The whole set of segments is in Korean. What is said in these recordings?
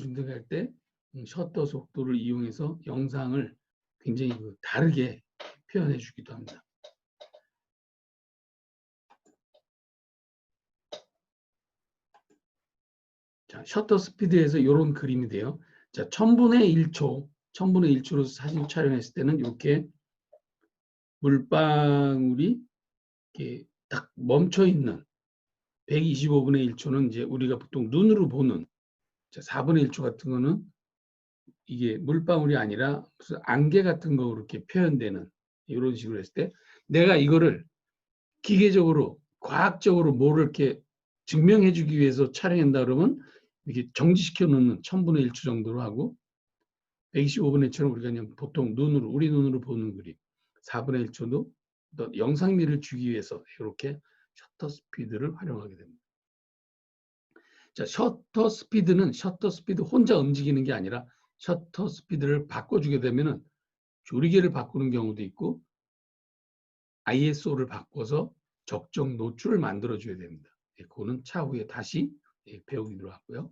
선택할 때 셔터 속도를 이용해서 영상을 굉장히 다르게 표현해 주기도 합니다. 자, 셔터 스피드에서 이런 그림이 돼요. 자, 1000분의 1초로 사진 촬영했을 때는 이렇게 물방울이 이렇게 딱 멈춰 있는 125분의 1초는 이제 우리가 보통 눈으로 보는 4분의 1초 같은 거는 이게 물방울이 아니라 무슨 안개 같은 거 그렇게 표현되는 이런 식으로 했을 때 내가 이거를 기계적으로 과학적으로 뭐를 이렇게 증명해 주기 위해서 촬영한다 그러면 이렇게 정지시켜 놓는 1000분의 1초 정도로 하고 125분의 1초는 우리가 그냥 보통 눈으로 우리 눈으로 보는 그림 4분의 1초도 영상미를 주기 위해서 이렇게 셔터 스피드를 활용하게 됩니다. 자, 셔터 스피드 혼자 움직이는 게 아니라 셔터 스피드를 바꿔주게 되면은 조리개를 바꾸는 경우도 있고 ISO를 바꿔서 적정 노출을 만들어줘야 됩니다. 그거는 차후에 다시 배우기로 하고요.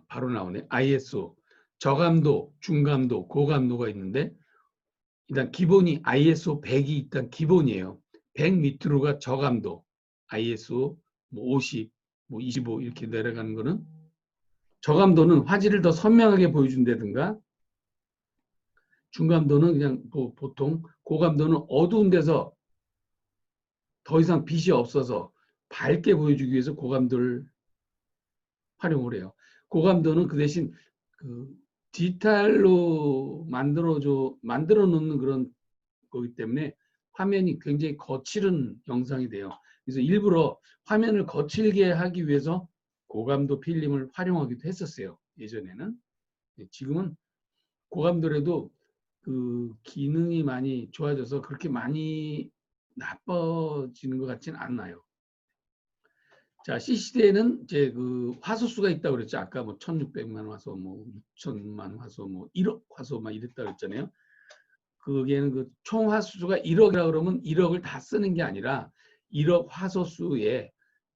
바로 나오네. ISO, 저감도, 중감도, 고감도가 있는데 일단 기본이 ISO 100이 일단 기본이에요. 100 밑으로가 저감도, ISO 50, 25 이렇게 내려가는 거는 저감도는 화질을 더 선명하게 보여준다든가 중감도는 그냥 보통 고감도는 어두운 데서 더 이상 빛이 없어서 밝게 보여주기 위해서 고감도를 활용을 해요. 고감도는 그 대신 그 디지털로 만들어 놓는 그런 거기 때문에 화면이 굉장히 거칠은 영상이 돼요. 그래서 일부러 화면을 거칠게 하기 위해서 고감도 필름을 활용하기도 했었어요. 예전에는. 지금은 고감도라도 그 기능이 많이 좋아져서 그렇게 많이 나빠지는 것 같지는 않나요. 자, CCD에는 이제 그 화소수가 있다고 그랬죠. 아까 뭐 1600만 화소, 뭐 6000만 화소, 뭐 1억 화소 막 이랬다 그랬잖아요. 그게는 그 총 화소수가 1억이라 그러면 1억을 다 쓰는 게 아니라 1억 화소수에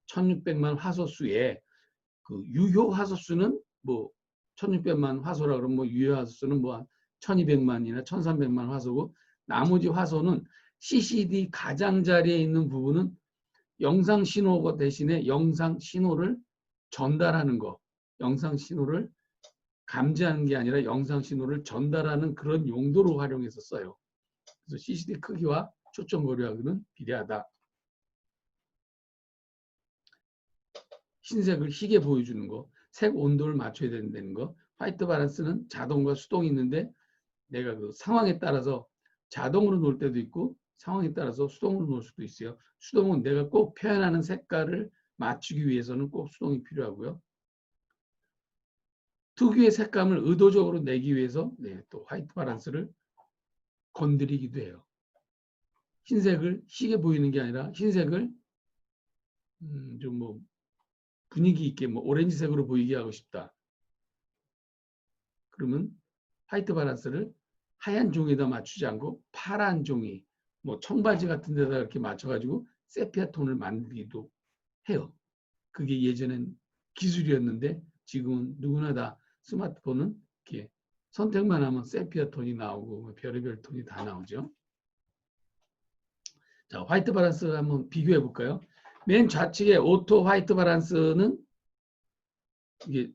1600만 화소수에 그 유효 화소수는 뭐 1600만 화소라 그러면 뭐 유효 화소수는 뭐 1200만이나 1300만 화소고 나머지 화소는 CCD 가장자리에 있는 부분은 영상 신호 대신에 영상 신호를 전달하는 거, 영상 신호를 감지하는 게 아니라 영상 신호를 전달하는 그런 용도로 활용해서 써요. 그래서 CCD 크기와 초점거리하고는 비례하다. 흰색을 희게 보여주는 거, 색 온도를 맞춰야 된다는 거, 화이트 바란스는 자동과 수동이 있는데 내가 그 상황에 따라서 자동으로 놓을 때도 있고 상황에 따라서 수동으로 놓을 수도 있어요. 수동은 내가 꼭 표현하는 색깔을 맞추기 위해서는 꼭 수동이 필요하고요. 특유의 색감을 의도적으로 내기 위해서 또 화이트 바란스를 건드리기도 해요. 흰색을 희게 보이는 게 아니라 흰색을 좀 뭐 분위기 있게 뭐 오렌지색으로 보이게 하고 싶다. 그러면 화이트 바란스를 하얀 종이에다 맞추지 않고 파란 종이, 뭐 청바지 같은 데다 이렇게 맞춰가지고 세피아 톤을 만들기도 해요. 그게 예전엔 기술이었는데 지금은 누구나 다 스마트폰은 이렇게 선택만 하면 세피아 톤이 나오고 별의별 톤이 다 나오죠. 자, 화이트 바란스 한번 비교해 볼까요? 맨 좌측에 오토 화이트 바란스는 이게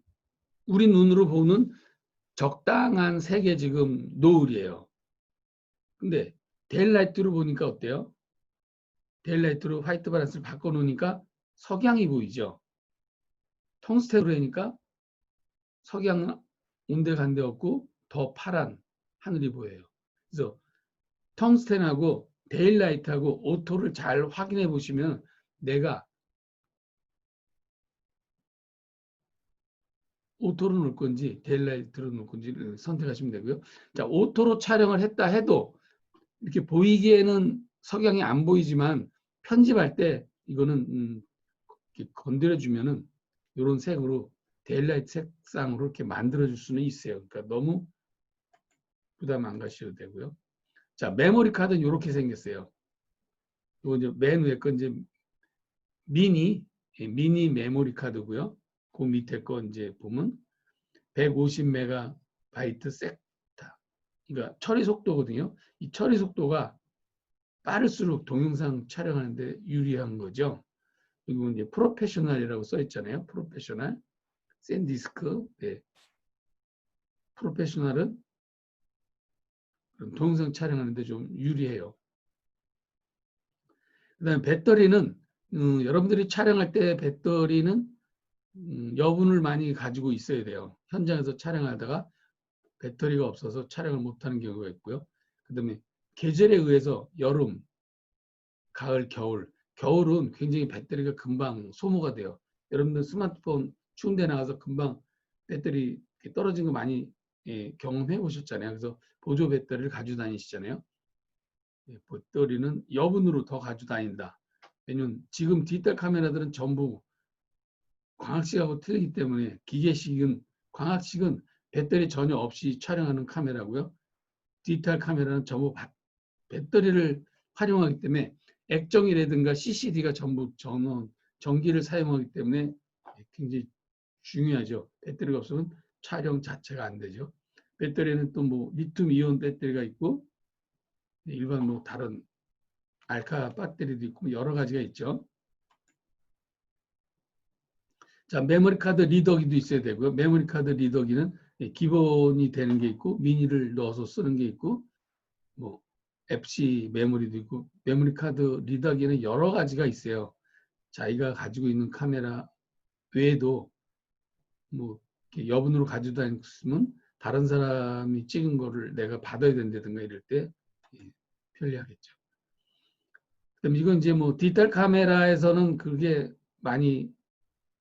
우리 눈으로 보는 적당한 색의 지금 노을이에요. 근데 데일라이트로 보니까 어때요? 데일라이트로 화이트 바란스를 바꿔놓으니까 석양이 보이죠. 텅스텐으로 하니까 석양은 온데간데 없고 더 파란 하늘이 보여요. 그래서 텅스텐하고 데일라이트하고 오토를 잘 확인해 보시면 내가 오토로 놓을 건지 데일라이트로 놓을 건지 선택하시면 되고요. 자, 오토로 촬영을 했다 해도 이렇게 보이기에는 석양이 안 보이지만 편집할 때 이거는 이렇게 건드려주면은 이런 색으로 데일라이트 색상으로 이렇게 만들어줄 수는 있어요. 그러니까 너무 부담 안 가셔도 되고요. 자, 메모리 카드는 이렇게 생겼어요. 이거 이제 맨 위에 건 이제 미니 메모리 카드고요. 그 밑에 거 이제 보면 150메가바이트 섹타. 그러니까 처리 속도거든요. 이 처리 속도가 빠를수록 동영상 촬영하는데 유리한 거죠. 그리고 이제 프로페셔널이라고 써 있잖아요. 프로페셔널. 샌디스크. 네. 프로페셔널은 동영상 촬영하는데 좀 유리해요. 그다음에 배터리는 여러분들이 촬영할 때 배터리는 여분을 많이 가지고 있어야 돼요. 현장에서 촬영하다가 배터리가 없어서 촬영을 못하는 경우가 있고요. 그다음에 계절에 의해서 여름, 가을, 겨울. 겨울은 굉장히 배터리가 금방 소모가 돼요. 여러분들 스마트폰 추운데 나가서 금방 배터리 떨어진 거 많이 경험해 보셨잖아요. 그래서 보조 배터리를 가지고 다니시잖아요. 배터리는 여분으로 더 가지고 다닌다. 왜냐면 지금 디지털 카메라들은 전부 광학식하고 틀리기 때문에 기계식은 광학식은 배터리 전혀 없이 촬영하는 카메라고요. 디지털 카메라는 전부 배터리를 활용하기 때문에 액정이라든가 CCD가 전부 전기를 사용하기 때문에 굉장히 중요하죠. 배터리가 없으면 촬영 자체가 안 되죠. 배터리는 또 뭐 리튬 이온 배터리가 있고 일반 뭐 다른 알카 배터리도 있고 여러 가지가 있죠. 자, 메모리 카드 리더기도 있어야 되고요. 메모리 카드 리더기는 기본이 되는 게 있고 미니를 넣어서 쓰는 게 있고 뭐 FC 메모리도 있고 메모리 카드 리더기는 여러 가지가 있어요. 자기가 가지고 있는 카메라 외에도 뭐 여분으로 가지고 다니면 다른 사람이 찍은 거를 내가 받아야 된다든가 이럴 때 편리하겠죠. 그럼 이건 이제 뭐 디지털 카메라에서는 그게 많이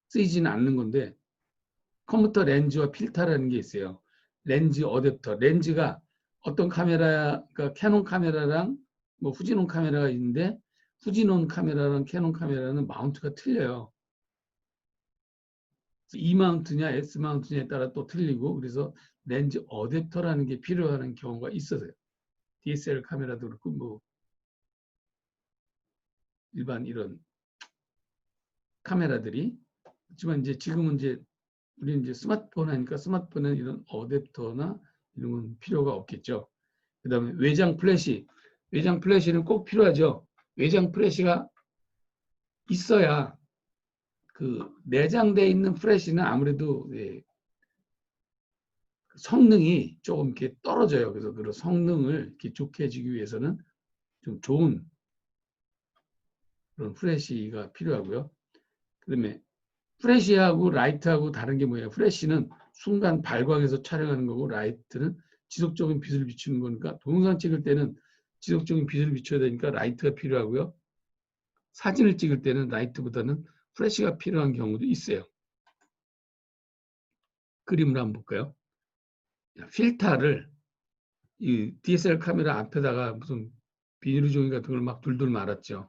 쓰이지는 않는 건데 컴퓨터 렌즈와 필터라는 게 있어요. 렌즈 어댑터. 렌즈가 어떤 카메라, 그러니까 캐논 카메라랑 뭐 후지논 카메라가 있는데 후지논 카메라랑 캐논 카메라는 마운트가 틀려요. E 마운트냐 S 마운트냐에 따라 또 틀리고 그래서 렌즈 어댑터라는 게 필요한 경우가 있어요. DSLR 카메라도 그렇고 뭐 일반 이런 카메라들이 그렇지만 이제 지금은 이제 우리 이제 스마트폰 하니까 스마트폰에 이런 어댑터나 이런 건 필요가 없겠죠. 그다음에 외장 플래시. 외장 플래시는 꼭 필요하죠. 외장 플래시가 있어야 그 내장되어 있는 플래시는 아무래도 성능이 조금 이렇게 떨어져요. 그래서 그런 성능을 이렇게 좋게 해주기 위해서는 좀 좋은 그런 플래시가 필요하고요. 그다음에 플래시하고 라이트하고 다른 게 뭐예요? 플래시는 순간 발광해서 촬영하는 거고 라이트는 지속적인 빛을 비추는 거니까 동영상 찍을 때는 지속적인 빛을 비춰야 되니까 라이트가 필요하고요. 사진을 찍을 때는 라이트보다는 플래시가 필요한 경우도 있어요. 그림을 한번 볼까요? 필터를 이 DSLR 카메라 앞에다가 무슨 비닐 종이 같은 걸 막 둘둘 말았죠.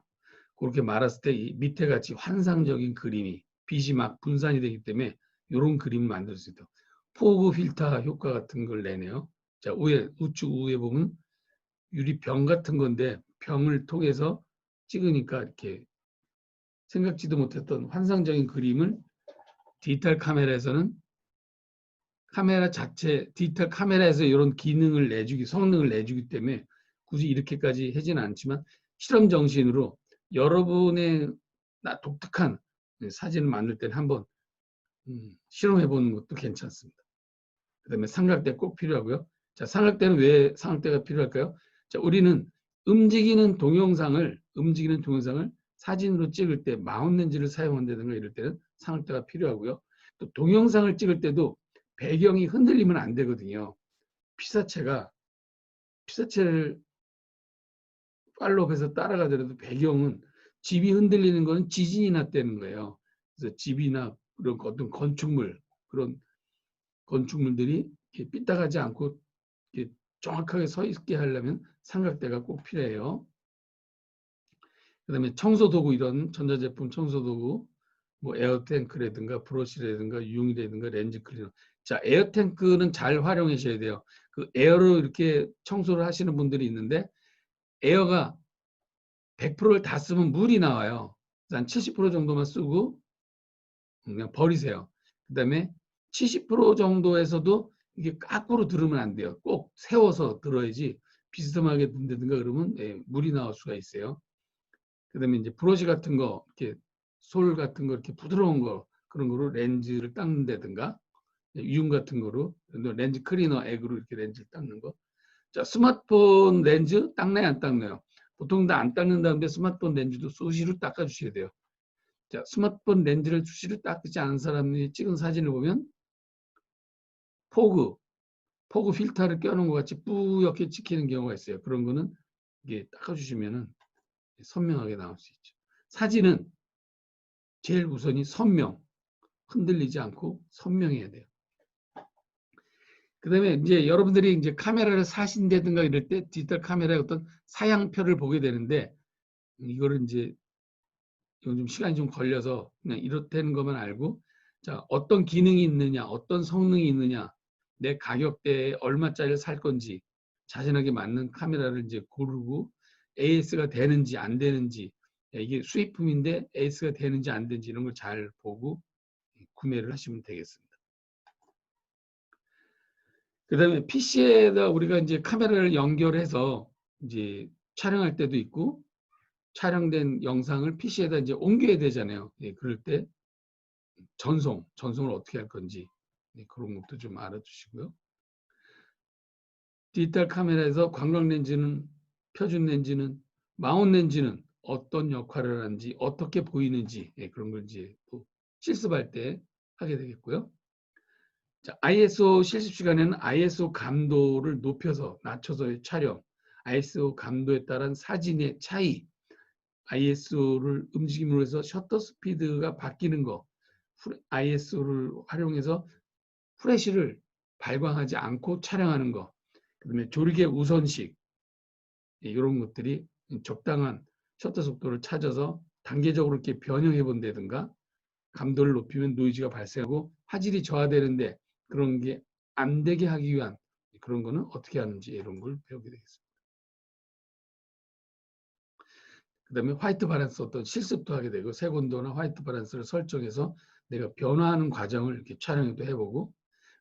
그렇게 말았을 때 이 밑에 같이 환상적인 그림이 빛이 막 분산이 되기 때문에 이런 그림을 만들 수 있다. 포그 필터 효과 같은 걸 내네요. 자, 우측 우에 보면 유리병 같은 건데 병을 통해서 찍으니까 이렇게 생각지도 못했던 환상적인 그림을 디지털 카메라에서는 카메라 자체, 디지털 카메라에서 이런 기능을 내주기, 성능을 내주기 때문에 굳이 이렇게까지 하지는 않지만 실험 정신으로 여러분의 독특한 사진을 만들 때는 한번 실험해 보는 것도 괜찮습니다. 그 다음에 삼각대 꼭 필요하고요. 자, 삼각대는 왜 삼각대가 필요할까요? 자, 우리는 움직이는 동영상을 사진으로 찍을 때 마운트 렌즈를 사용한다든가 이럴 때는 삼각대가 필요하고요. 또 동영상을 찍을 때도 배경이 흔들리면 안 되거든요. 피사체를 팔로우해서 따라가더라도 배경은 집이 흔들리는 거는 지진이 났다는 거예요. 그래서 집이나 그런 어떤 그런 건축물들이 삐딱하지 않고 정확하게 서 있게 하려면 삼각대가 꼭 필요해요. 그다음에 청소도구 이런 전자제품 청소도구 뭐 에어탱크라든가 브러쉬라든가 유용이라든가 렌즈 클리너. 자, 에어탱크는 잘 활용하셔야 돼요. 그 에어로 이렇게 청소를 하시는 분들이 있는데 에어가 100%를 다 쓰면 물이 나와요. 한 70% 정도만 쓰고 그냥 버리세요. 그다음에 70% 정도에서도 이게 거꾸로 들으면 안 돼요. 꼭 세워서 들어야지 비스듬하게 든다든가 그러면 물이 나올 수가 있어요. 그다음에 이제 브러쉬 같은 거, 이렇게 솔 같은 거 이렇게 부드러운 거 그런 거로 렌즈를 닦는다든가 유음 같은 거로 렌즈 클리너 액으로 이렇게 렌즈를 닦는 거. 자, 스마트폰 렌즈 닦나요, 안 닦나요? 보통 다 안 닦는다는데 스마트폰 렌즈도 수시로 닦아주셔야 돼요. 자, 스마트폰 렌즈를 수시로 닦지 않은 사람이 찍은 사진을 보면 포그 필터를 껴놓은 것 같이 뿌옇게 찍히는 경우가 있어요. 그런 거는 이게 닦아주시면은 선명하게 나올 수 있죠. 사진은 제일 우선이 선명, 흔들리지 않고 선명해야 돼요. 그다음에 이제 여러분들이 이제 카메라를 사신다든가 이럴 때 디지털 카메라의 어떤 사양표를 보게 되는데 이거를 이제 좀 시간이 좀 걸려서 그냥 이렇다는 것만 알고 자, 어떤 기능이 있느냐, 어떤 성능이 있느냐, 내 가격대에 얼마짜리를 살 건지 자신에게 맞는 카메라를 이제 고르고 AS가 되는지 안 되는지 이게 수입품인데 AS가 되는지 안 되는지 이런 걸 잘 보고 구매를 하시면 되겠습니다. 그다음에 PC에다 우리가 이제 카메라를 연결해서 이제 촬영할 때도 있고 촬영된 영상을 PC에다 이제 옮겨야 되잖아요. 그럴 때 전송을 어떻게 할 건지 그런 것도 좀 알아두시고요. 디지털 카메라에서 광각 렌즈는 표준 렌즈는 마운트 렌즈는 어떤 역할을 하는지 어떻게 보이는지 그런 걸 이제 또 실습할 때 하게 되겠고요. 자, ISO 실습 시간에는 ISO 감도를 높여서 낮춰서의 촬영, ISO 감도에 따른 사진의 차이, ISO를 움직임으로 해서 셔터 스피드가 바뀌는 거, ISO를 활용해서 프레시를 발광하지 않고 촬영하는 거, 그다음에 조리개 우선식 이런 것들이 적당한 셔터 속도를 찾아서 단계적으로 이렇게 변형해 본다든가 감도를 높이면 노이즈가 발생하고 화질이 저하되는데 그런 게 안 되게 하기 위한 그런 거는 어떻게 하는지 이런 걸 배우게 되겠습니다. 그다음에 화이트 밸런스 어떤 실습도 하게 되고 색온도나 화이트 밸런스를 설정해서 내가 변화하는 과정을 이렇게 촬영도 해보고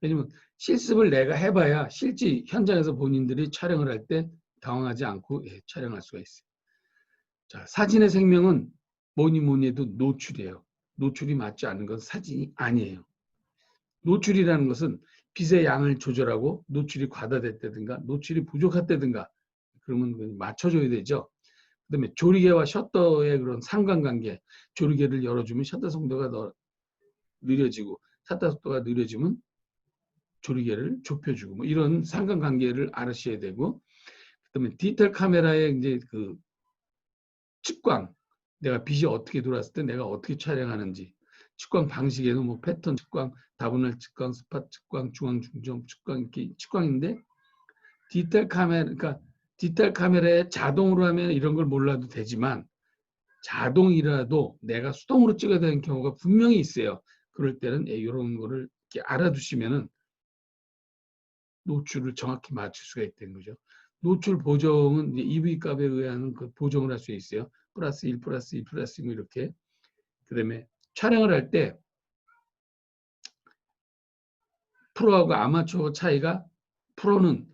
왜냐면 실습을 내가 해봐야 실제 현장에서 본인들이 촬영을 할 때 당황하지 않고 촬영할 수가 있어요. 자, 사진의 생명은 뭐니 해도 노출이에요. 노출이 맞지 않는 건 사진이 아니에요. 노출이라는 것은 빛의 양을 조절하고 노출이 과다됐다든가 노출이 부족했다든가 그러면 맞춰줘야 되죠. 그다음에 조리개와 셔터의 그런 상관관계, 조리개를 열어주면 셔터 속도가 더 느려지고 셔터 속도가 느려지면 조리개를 좁혀주고 뭐 이런 상관관계를 알으셔야 되고 그다음에 디지털 카메라의 이제 그 측광, 내가 빛이 어떻게 들어왔을 때 내가 어떻게 촬영하는지 측광 방식에는 뭐 패턴 측광, 다분할 측광, 스팟 측광, 중앙 중점 측광 이렇게 측광인데 디지털 카메라 그러니까 디지털 카메라에 자동으로 하면 이런 걸 몰라도 되지만 자동이라도 내가 수동으로 찍어야 되는 경우가 분명히 있어요. 그럴 때는 이런 거를 이렇게 알아두시면은 노출을 정확히 맞출 수가 있다는 거죠. 노출 보정은 이제 EV 값에 의한 그 보정을 할 수 있어요. 플러스 1, 플러스 2, 플러스 2 뭐 이렇게. 그다음에 촬영을 할 때 프로하고 아마추어 차이가 프로는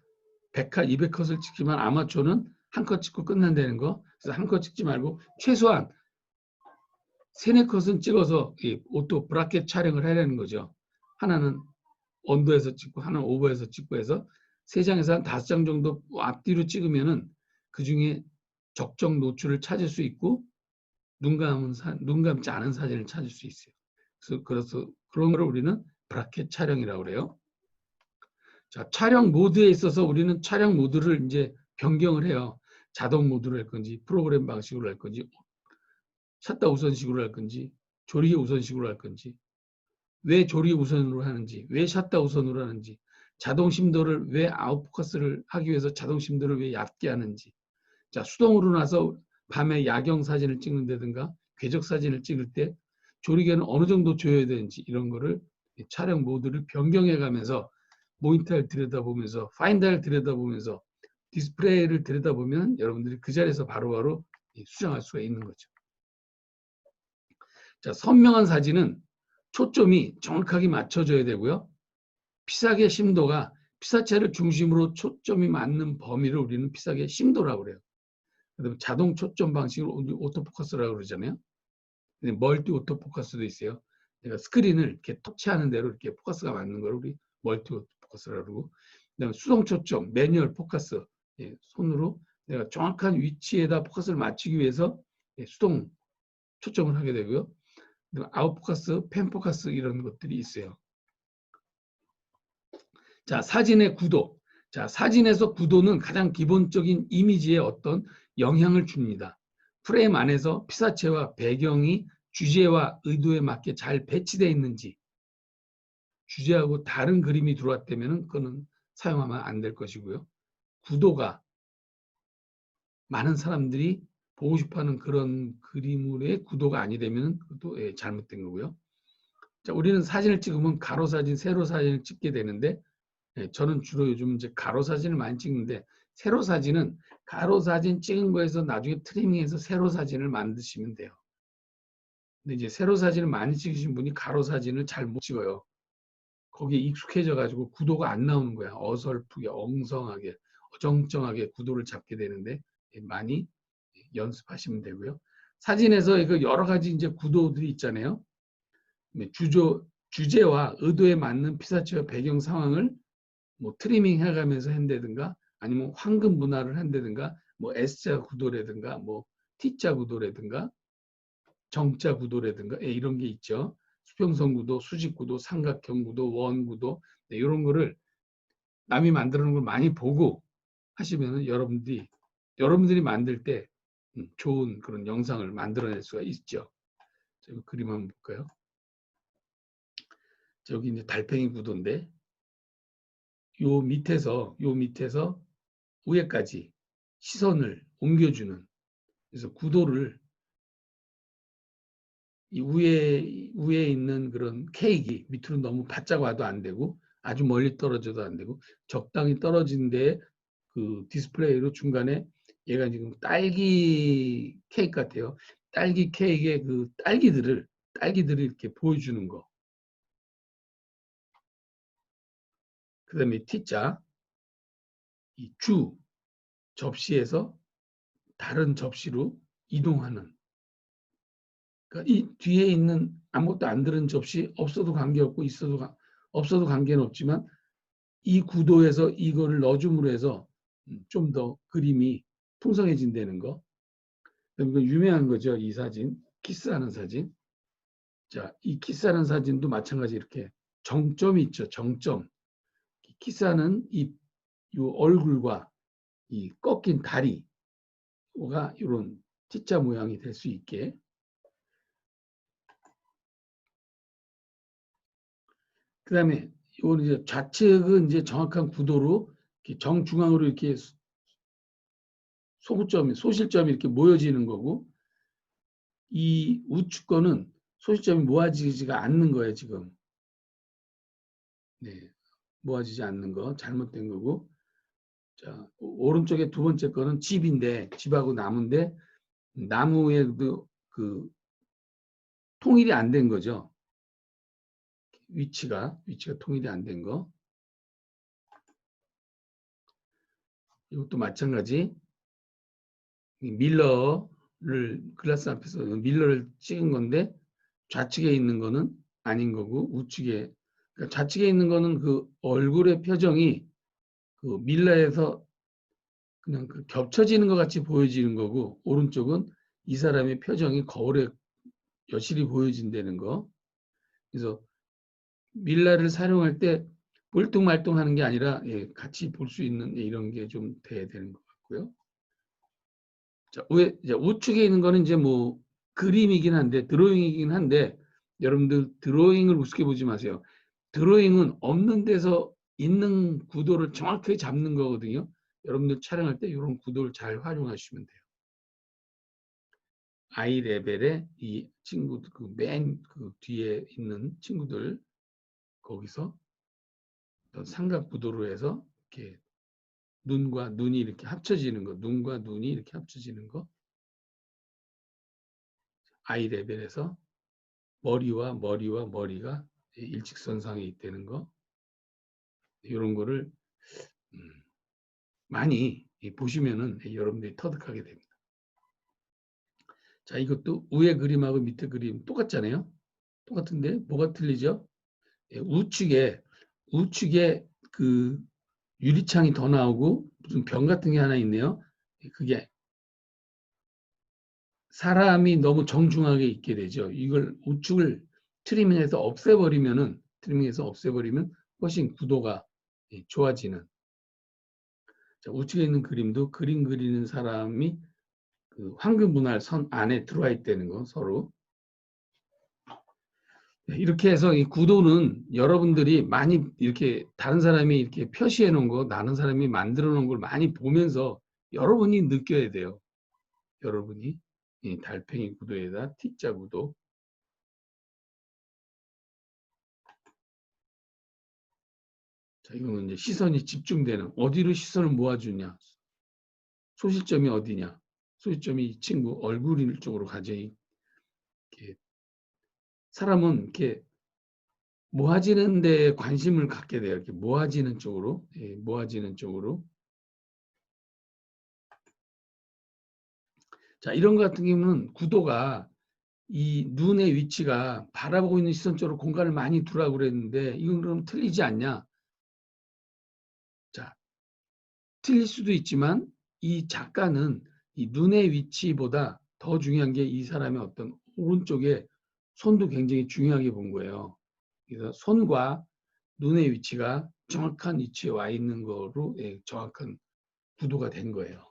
100컷, 200컷을 찍지만 아마추어는 한 컷 찍고 끝난다는 거. 그래서 한 컷 찍지 말고 최소한 3, 4컷은 찍어서 이 오토 브라켓 촬영을 하려는 거죠. 하나는 언더에서 찍고 하나는 오버에서 찍고 해서 3장에서 한 5장 정도 앞뒤로 찍으면은 그중에 적정 노출을 찾을 수 있고 눈 감지 않은 사진을 찾을 수 있어요. 그래서 그런 걸 우리는 브라켓 촬영이라고 그래요. 자, 촬영 모드에 있어서 우리는 촬영 모드를 이제 변경을 해요. 자동 모드로 할 건지, 프로그램 방식으로 할 건지, 샷다 우선식으로 할 건지, 조리개 우선식으로 할 건지, 왜 조리개 우선으로 하는지, 왜 샷다 우선으로 하는지, 자동 심도를 왜 아웃포커스를 하기 위해서 자동 심도를 왜 얕게 하는지. 자, 수동으로 나서 밤에 야경 사진을 찍는다든가 궤적 사진을 찍을 때 조리개는 어느 정도 줘야 되는지 이런 거를 촬영 모드를 변경해 가면서 모니터를 들여다보면서 파인더를 들여다보면서 디스플레이를 들여다보면 여러분들이 그 자리에서 바로바로 수정할 수가 있는 거죠. 자, 선명한 사진은 초점이 정확하게 맞춰져야 되고요. 피사계 심도가 피사체를 중심으로 초점이 맞는 범위를 우리는 피사계 심도라고 그래요. 그다음에 자동 초점 방식을 오토포커스라고 그러잖아요. 멀티 오토포커스도 있어요. 내가 스크린을 이렇게 터치하는 대로 이렇게 포커스가 맞는 걸 우리 멀티 오토포커스라고 그러고, 그다음에 수동 초점, 매뉴얼 포커스, 예, 손으로 내가 정확한 위치에다 포커스를 맞추기 위해서 예, 수동 초점을 하게 되고요. 아웃포커스, 펜포커스 이런 것들이 있어요. 자, 사진의 구도. 자, 사진에서 구도는 가장 기본적인 이미지에 어떤 영향을 줍니다. 프레임 안에서 피사체와 배경이 주제와 의도에 맞게 잘 배치되어 있는지, 주제하고 다른 그림이 들어왔다면 그거는 사용하면 안 될 것이고요. 구도가 많은 사람들이 보고 싶어하는 그런 그림의 구도가 아니되면 그것도 예, 잘못된 거고요. 자, 우리는 사진을 찍으면 가로 사진, 세로 사진을 찍게 되는데 예, 저는 주로 요즘 이제 가로 사진을 많이 찍는데 세로 사진은 가로 사진 찍은 거에서 나중에 트리밍해서 세로 사진을 만드시면 돼요. 근데 이제 세로 사진을 많이 찍으신 분이 가로 사진을 잘 못 찍어요. 거기에 익숙해져 가지고 구도가 안 나오는 거야. 어설프게, 엉성하게, 어정쩡하게 구도를 잡게 되는데 예, 많이 연습하시면 되고요. 사진에서 그 여러 가지 이제 구도들이 있잖아요. 주제와 의도에 맞는 피사체와 배경 상황을 뭐 트리밍 해가면서 한다든가 아니면 황금 분할을 한다든가 뭐 S자 구도라든가 뭐 T자 구도라든가 정자 구도라든가 예, 이런 게 있죠. 수평선 구도, 수직 구도, 삼각형 구도, 원 구도 네, 이런 거를 남이 만들어 놓은 걸 많이 보고 하시면 여러분들이 만들 때 좋은 그런 영상을 만들어낼 수가 있죠. 제가 그림 한번 볼까요? 저기 이제 달팽이 구도인데 요 밑에서 위에까지 시선을 옮겨주는 그래서 구도를 이 위에 있는 그런 케이크 밑으로 너무 바짝 와도 안 되고 아주 멀리 떨어져도 안 되고 적당히 떨어진 데에 그 디스플레이로 중간에 얘가 지금 딸기 케이크 같아요. 딸기 케이크의 그 딸기들을 이렇게 보여주는 거. 그다음에 T자 이 접시에서 다른 접시로 이동하는 그러니까 이 뒤에 있는 아무것도 안 들은 접시 없어도 관계없고 없어도 관계는 없지만 이 구도에서 이거를 넣어줌으로 해서 좀 더 그림이 풍성해진다는 거. 그리고 유명한 거죠. 이 사진. 키스하는 사진. 자, 이 키스하는 사진도 마찬가지 이렇게 정점이 있죠. 정점. 키스하는 이 얼굴과 이 꺾인 다리가 이런 T자 모양이 될 수 있게 그다음에 이거는 이제 좌측은 이제 정확한 구도로 이렇게 정중앙으로 이렇게 소실점이 이렇게 모여지는 거고 이 우측 거는 소실점이 모아지지가 않는 거예요, 지금. 네. 모아지지 않는 거 잘못된 거고. 자, 오른쪽에 두 번째 거는 집하고 나무인데 나무에 그 통일이 안 된 거죠. 위치가 통일이 안 된 거. 이것도 마찬가지. 글라스 앞에서 밀러를 찍은 건데 좌측에 있는 거는 아닌 거고 그러니까 좌측에 있는 거는 그 얼굴의 표정이 그 밀러에서 그냥 그 겹쳐지는 것 같이 보여지는 거고 오른쪽은 이 사람의 표정이 거울에 여실히 보여진다는 거. 그래서 밀라를 사용할 때 볼뚱말뚱하는 게 아니라 예, 같이 볼 수 있는 이런 게 좀 돼야 되는 것 같고요. 자, 이제 우측에 있는 거는 이제 뭐 그림이긴 한데 드로잉이긴 한데 여러분들 드로잉을 우습게 보지 마세요. 드로잉은 없는 데서 있는 구도를 정확하게 잡는 거거든요. 여러분들 촬영할 때 이런 구도를 잘 활용하시면 돼요. 아이 레벨의 이 친구들 그 뒤에 있는 친구들 거기서 삼각 구도로 해서 이렇게 눈과 눈이 이렇게 합쳐지는 거, 눈과 눈이 이렇게 합쳐지는 거, 아이 레벨에서 머리와 머리가 일직선상에 있다는 거, 이런 거를 많이 보시면은 여러분들이 터득하게 됩니다. 자, 이것도 위에 그림하고 밑에 그림 똑같잖아요. 똑같은데 뭐가 틀리죠? 우측에 그 유리창이 더 나오고 무슨 병 같은 게 하나 있네요. 그게 사람이 너무 정중하게 있게 되죠. 이걸 우측을 트리밍해서 없애버리면 훨씬 구도가 좋아지는. 자, 우측에 있는 그림도 그림 그리는 사람이 그 황금 분할 선 안에 들어와 있다는 거 서로. 이렇게 해서 이 구도는 여러분들이 많이 이렇게 다른 사람이 이렇게 표시해 놓은 거, 다른 사람이 만들어 놓은 걸 많이 보면서 여러분이 느껴야 돼요. 여러분이 이 달팽이 구도에다 T자 구도. 자, 이거는 이제 시선이 집중되는, 어디로 시선을 모아주냐. 소실점이 어디냐. 소실점이 이 친구 얼굴 쪽으로 가죠. 이렇게 사람은 이렇게 모아지는 데 관심을 갖게 돼요. 이렇게 모아지는 쪽으로, 모아지는 쪽으로. 자, 이런 것 같은 경우는 구도가 이 눈의 위치가 바라보고 있는 시선 쪽으로 공간을 많이 두라고 그랬는데 이건 그럼 틀리지 않냐? 자, 틀릴 수도 있지만 이 작가는 이 눈의 위치보다 더 중요한 게 이 사람의 어떤 오른쪽에 손도 굉장히 중요하게 본 거예요. 그래서 손과 눈의 위치가 정확한 위치에 와 있는 거로 정확한 구도가 된 거예요.